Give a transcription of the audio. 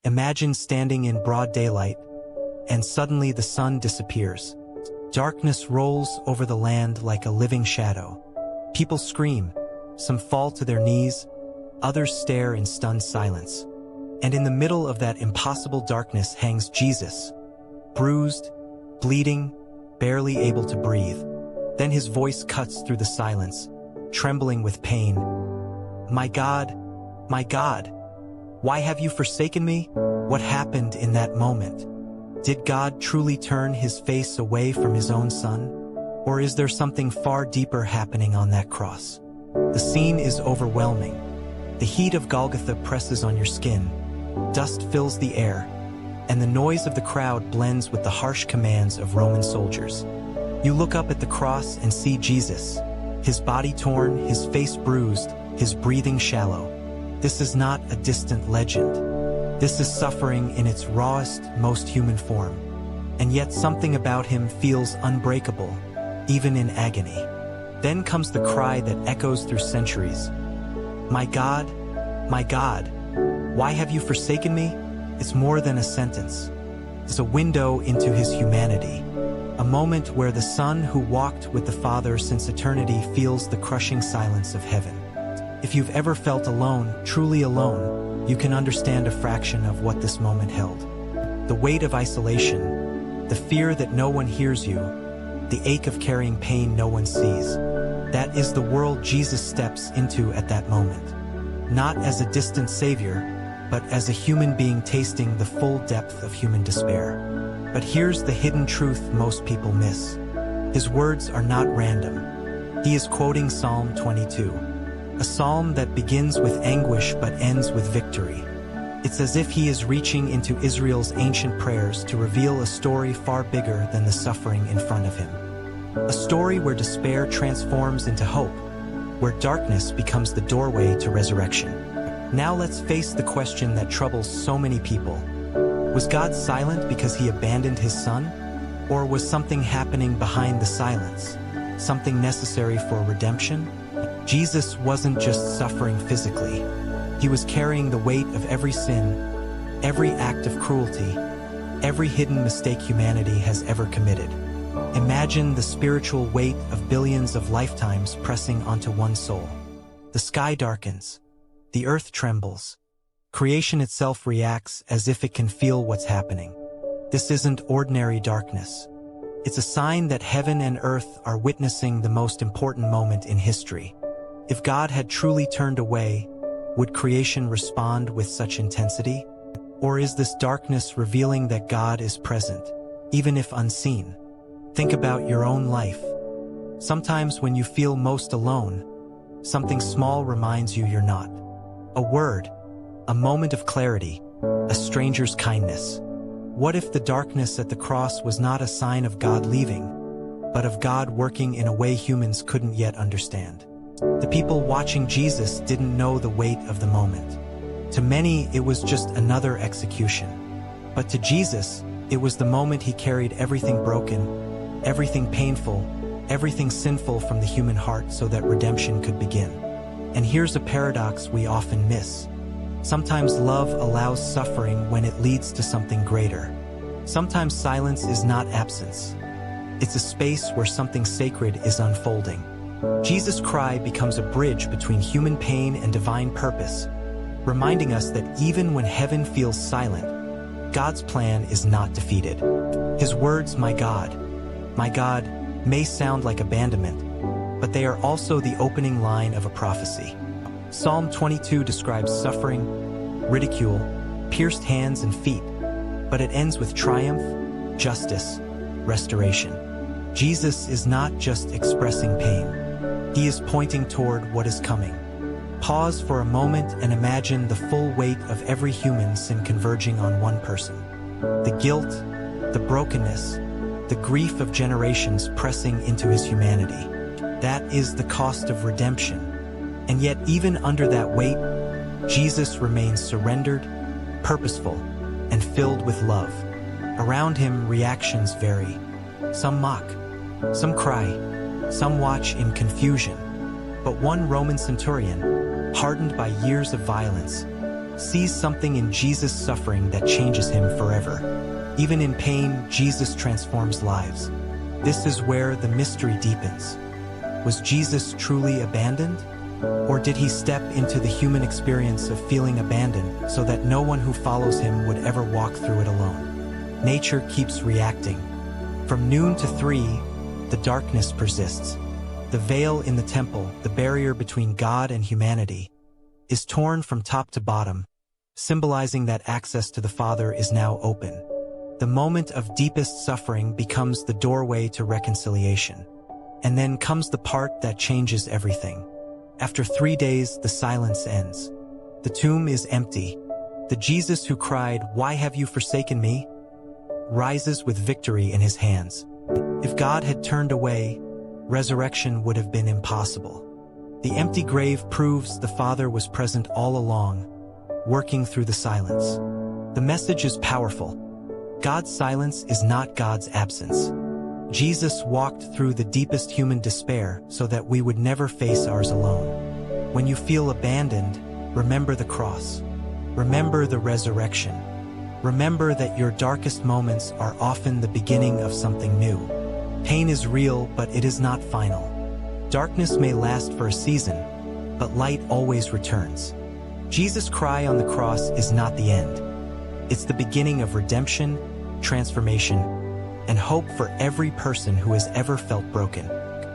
Imagine standing in broad daylight, and suddenly the sun disappears. Darkness rolls over the land like a living shadow. People scream, some fall to their knees, others stare in stunned silence. And in the middle of that impossible darkness hangs Jesus, bruised, bleeding, barely able to breathe. Then his voice cuts through the silence, trembling with pain. My God, why have you forsaken me? What happened in that moment? Did God truly turn his face away from his own son? Or is there something far deeper happening on that cross? The scene is overwhelming. The heat of Golgotha presses on your skin, dust fills the air, and the noise of the crowd blends with the harsh commands of Roman soldiers. You look up at the cross and see Jesus, his body torn, his face bruised, his breathing shallow. This is not a distant legend. This is suffering in its rawest, most human form. And yet something about him feels unbreakable, even in agony. Then comes the cry that echoes through centuries. My God, why have you forsaken me? It's more than a sentence. It's a window into his humanity. A moment where the Son who walked with the Father since eternity feels the crushing silence of heaven. If you've ever felt alone, truly alone, you can understand a fraction of what this moment held. The weight of isolation, the fear that no one hears you, the ache of carrying pain no one sees. That is the world Jesus steps into at that moment. Not as a distant savior, but as a human being tasting the full depth of human despair. But here's the hidden truth most people miss. His words are not random. He is quoting Psalm 22. A psalm that begins with anguish but ends with victory. It's as if he is reaching into Israel's ancient prayers to reveal a story far bigger than the suffering in front of him. A story where despair transforms into hope, where darkness becomes the doorway to resurrection. Now let's face the question that troubles so many people. Was God silent because he abandoned his son? Or was something happening behind the silence? Something necessary for redemption? Jesus wasn't just suffering physically. He was carrying the weight of every sin, every act of cruelty, every hidden mistake humanity has ever committed. Imagine the spiritual weight of billions of lifetimes pressing onto one soul. The sky darkens. The earth trembles. Creation itself reacts as if it can feel what's happening. This isn't ordinary darkness. It's a sign that heaven and earth are witnessing the most important moment in history. If God had truly turned away, would creation respond with such intensity? Or is this darkness revealing that God is present, even if unseen? Think about your own life. Sometimes when you feel most alone, something small reminds you you're not. A word, a moment of clarity, a stranger's kindness. What if the darkness at the cross was not a sign of God leaving, but of God working in a way humans couldn't yet understand? The people watching Jesus didn't know the weight of the moment. To many, it was just another execution. But to Jesus, it was the moment he carried everything broken, everything painful, everything sinful from the human heart so that redemption could begin. And here's a paradox we often miss. Sometimes love allows suffering when it leads to something greater. Sometimes silence is not absence. It's a space where something sacred is unfolding. Jesus' cry becomes a bridge between human pain and divine purpose, reminding us that even when heaven feels silent, God's plan is not defeated. His words, my God, may sound like abandonment, but they are also the opening line of a prophecy. Psalm 22 describes suffering, ridicule, pierced hands and feet, but it ends with triumph, justice, restoration. Jesus is not just expressing pain. He is pointing toward what is coming. Pause for a moment and imagine the full weight of every human sin converging on one person. The guilt, the brokenness, the grief of generations pressing into his humanity. That is the cost of redemption. And yet, even under that weight, Jesus remains surrendered, purposeful, and filled with love. Around him, reactions vary. Some mock, some cry, some watch in confusion. But one Roman centurion, hardened by years of violence, sees something in Jesus' suffering that changes him forever. Even in pain, Jesus transforms lives. This is where the mystery deepens. Was Jesus truly abandoned? Or did he step into the human experience of feeling abandoned so that no one who follows him would ever walk through it alone? Nature keeps reacting. From noon to 3, the darkness persists. The veil in the temple, the barrier between God and humanity, is torn from top to bottom, symbolizing that access to the Father is now open. The moment of deepest suffering becomes the doorway to reconciliation. And then comes the part that changes everything. After 3 days, the silence ends. The tomb is empty. The Jesus who cried, "Why have you forsaken me?" rises with victory in his hands. If God had turned away, resurrection would have been impossible. The empty grave proves the Father was present all along, working through the silence. The message is powerful. God's silence is not God's absence. Jesus walked through the deepest human despair so that we would never face ours alone. When you feel abandoned, remember the cross. Remember the resurrection. Remember that your darkest moments are often the beginning of something new. Pain is real, but it is not final. Darkness may last for a season, but light always returns. Jesus' cry on the cross is not the end. It's the beginning of redemption, transformation, and hope for every person who has ever felt broken.